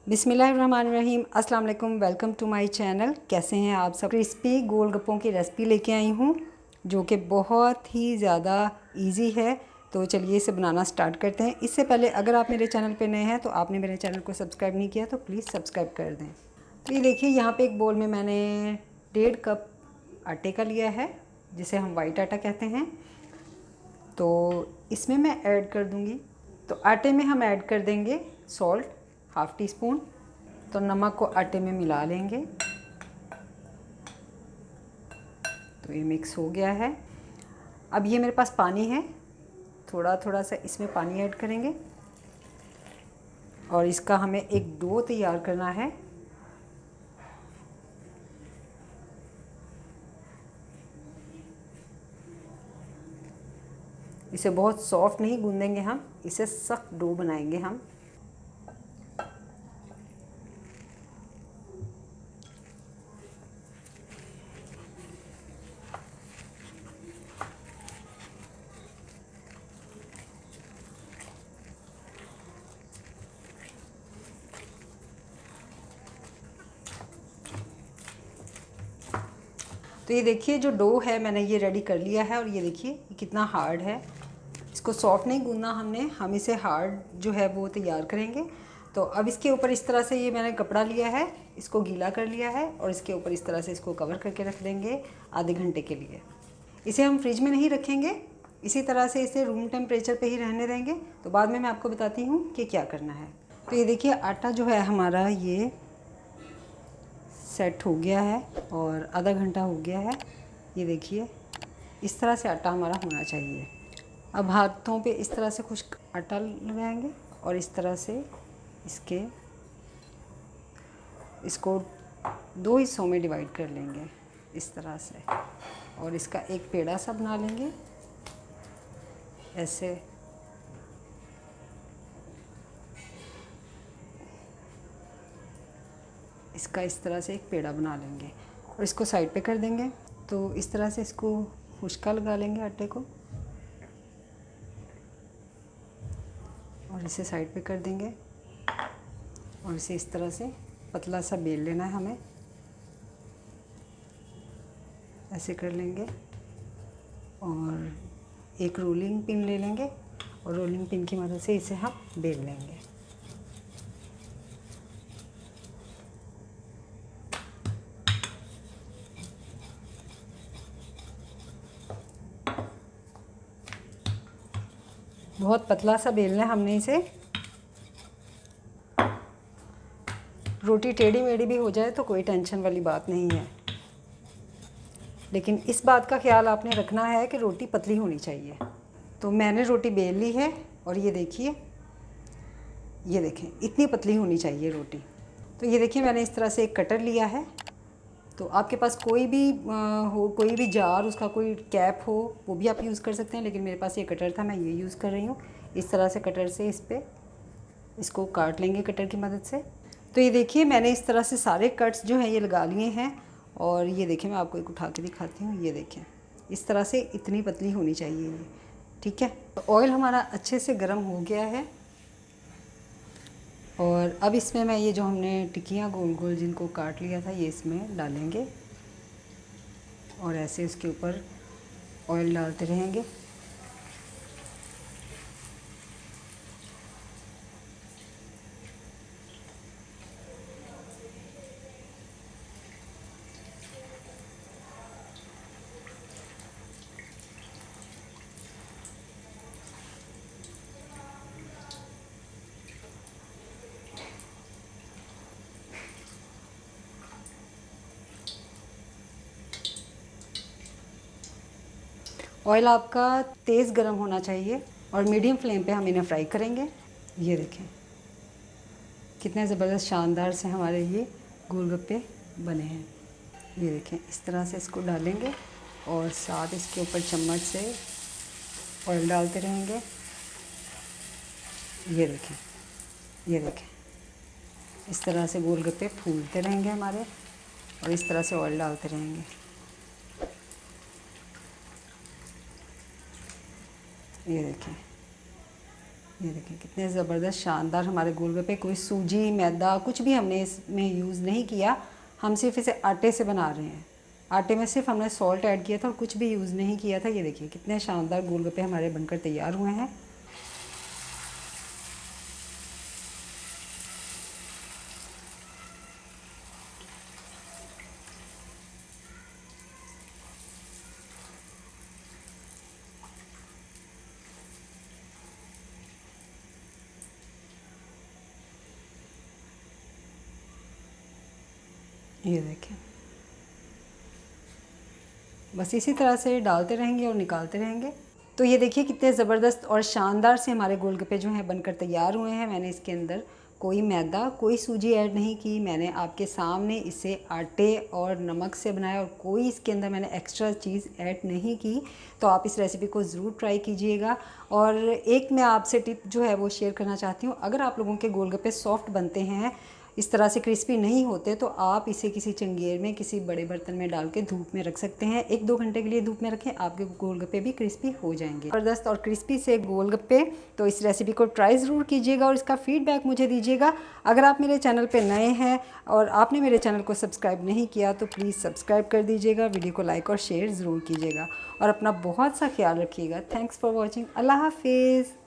बिस्मिल्लाहिर्रहमानिर्रहीम, अस्सलाम वालेकुम। Welcome to my channel. कैसे हैं आप सब। क्रिस्पी गोलगप्पों की रेसिपी लेके आई हूँ जो कि बहुत ही ज़्यादा इजी है। तो चलिए इसे बनाना स्टार्ट करते हैं। इससे पहले अगर आप मेरे चैनल पे नए हैं तो आपने मेरे चैनल को सब्सक्राइब नहीं किया तो प्लीज़ सब्सक्राइब कर दें। तो ये देखिए, यहाँ पे एक बोल में मैंने 1.5 कप आटे का लिया है, जिसे हम वाइट आटा कहते हैं। तो इसमें मैं ऐड कर दूँगी, तो आटे में हम ऐड कर देंगे सॉल्ट 1/2 टीस्पून। तो नमक को आटे में मिला लेंगे। तो ये मिक्स हो गया है। अब ये मेरे पास पानी है, थोड़ा थोड़ा सा इसमें पानी ऐड करेंगे और इसका हमें एक डो तैयार करना है। इसे बहुत सॉफ्ट नहीं गूंदेंगे हम, इसे सख्त डो बनाएंगे हम। तो ये देखिए, जो डो है मैंने ये रेडी कर लिया है और ये देखिए ये कितना हार्ड है। इसको सॉफ्ट नहीं गूंदना हमने, हम इसे हार्ड जो है वो तैयार करेंगे। तो अब इसके ऊपर इस तरह से ये मैंने कपड़ा लिया है, इसको गीला कर लिया है और इसके ऊपर इस तरह से इसको कवर करके रख देंगे आधे घंटे के लिए। इसे हम फ्रिज में नहीं रखेंगे, इसी तरह से इसे रूम टेम्परेचर पे ही रहने देंगे। तो बाद में मैं आपको बताती हूँ कि क्या करना है। तो ये देखिए, आटा जो है हमारा ये सेट हो गया है और आधा घंटा हो गया है। ये देखिए, इस तरह से आटा हमारा होना चाहिए। अब हाथों पे इस तरह से खुश्क आटा लगाएंगे और इस तरह से इसको 2 हिस्सों में डिवाइड कर लेंगे इस तरह से, और इसका एक पेड़ा सा बना लेंगे ऐसे। इसका इस तरह से एक पेड़ा बना लेंगे और इसको साइड पे कर देंगे। तो इस तरह से इसको खुश्का लगा लेंगे आटे को और इसे साइड पे कर देंगे और इसे इस तरह से पतला सा बेल लेना है हमें। ऐसे कर लेंगे और एक रोलिंग पिन ले लेंगे और रोलिंग पिन की मदद से इसे हम बेल लेंगे। बहुत पतला सा बेलना है हमने इसे। रोटी टेढ़ी मेढ़ी भी हो जाए तो कोई टेंशन वाली बात नहीं है, लेकिन इस बात का ख्याल आपने रखना है कि रोटी पतली होनी चाहिए। तो मैंने रोटी बेल ली है और ये देखिए, ये देखें इतनी पतली होनी चाहिए रोटी। तो ये देखिए, मैंने इस तरह से एक कटर लिया है। तो आपके पास कोई भी हो, कोई भी जार, उसका कोई कैप हो, वो भी आप यूज़ कर सकते हैं, लेकिन मेरे पास ये कटर था, मैं ये यूज़ कर रही हूँ। इस तरह से कटर से इसको काट लेंगे कटर की मदद से। तो ये देखिए, मैंने इस तरह से सारे कट्स जो हैं ये लगा लिए हैं और ये देखिए, मैं आपको एक उठा के दिखाती हूँ। ये देखें, इस तरह से इतनी पतली होनी चाहिए ये, ठीक है। तो ऑयल हमारा अच्छे से गर्म हो गया है और अब इसमें मैं ये जो हमने टिक्कियाँ गोल गोल जिनको काट लिया था ये इसमें डालेंगे और ऐसे इसके ऊपर ऑयल डालते रहेंगे। ऑयल आपका तेज़ गर्म होना चाहिए और मीडियम फ्लेम पे हम इन्हें फ्राई करेंगे। ये देखें कितने ज़बरदस्त शानदार से हमारे ये गोलगप्पे बने हैं। ये देखें, इस तरह से इसको डालेंगे और साथ इसके ऊपर चम्मच से ऑयल डालते रहेंगे। ये देखें, ये देखें, इस तरह से गोलगप्पे फूलते रहेंगे हमारे और इस तरह से ऑयल डालते रहेंगे। ये देखें, ये देखिए कितने ज़बरदस्त शानदार हमारे गोलगप्पे, कोई सूजी मैदा कुछ भी हमने इसमें यूज़ नहीं किया, हम सिर्फ इसे आटे से बना रहे हैं। आटे में सिर्फ हमने सॉल्ट ऐड किया था और कुछ भी यूज़ नहीं किया था। ये देखिए कितने शानदार गोलगप्पे हमारे बनकर तैयार हुए हैं। ये देखें, बस इसी तरह से डालते रहेंगे और निकालते रहेंगे। तो ये देखिए कितने ज़बरदस्त और शानदार से हमारे गोलगप्पे जो हैं बनकर तैयार हुए हैं। मैंने इसके अंदर कोई मैदा कोई सूजी ऐड नहीं की, मैंने आपके सामने इसे आटे और नमक से बनाया और कोई इसके अंदर मैंने एक्स्ट्रा चीज़ ऐड नहीं की। तो आप इस रेसिपी को ज़रूर ट्राई कीजिएगा। और एक मैं आपसे टिप जो है वो शेयर करना चाहती हूँ, अगर आप लोगों के गोलगप्पे सॉफ्ट बनते हैं, इस तरह से क्रिस्पी नहीं होते, तो आप इसे किसी चंगेर में किसी बड़े बर्तन में डाल के धूप में रख सकते हैं। 1-2 घंटे के लिए धूप में रखें, आपके गोलगप्पे भी क्रिस्पी हो जाएंगे। ज़बरदस्त और क्रिस्पी से गोलगप्पे। तो इस रेसिपी को ट्राई ज़रूर कीजिएगा और इसका फीडबैक मुझे दीजिएगा। अगर आप मेरे चैनल पे नए हैं और आपने मेरे चैनल को सब्सक्राइब नहीं किया तो प्लीज़ सब्सक्राइब कर दीजिएगा, वीडियो को लाइक और शेयर ज़रूर कीजिएगा और अपना बहुत सा ख्याल रखिएगा। Thanks for watching. अल्लाह हाफिज़।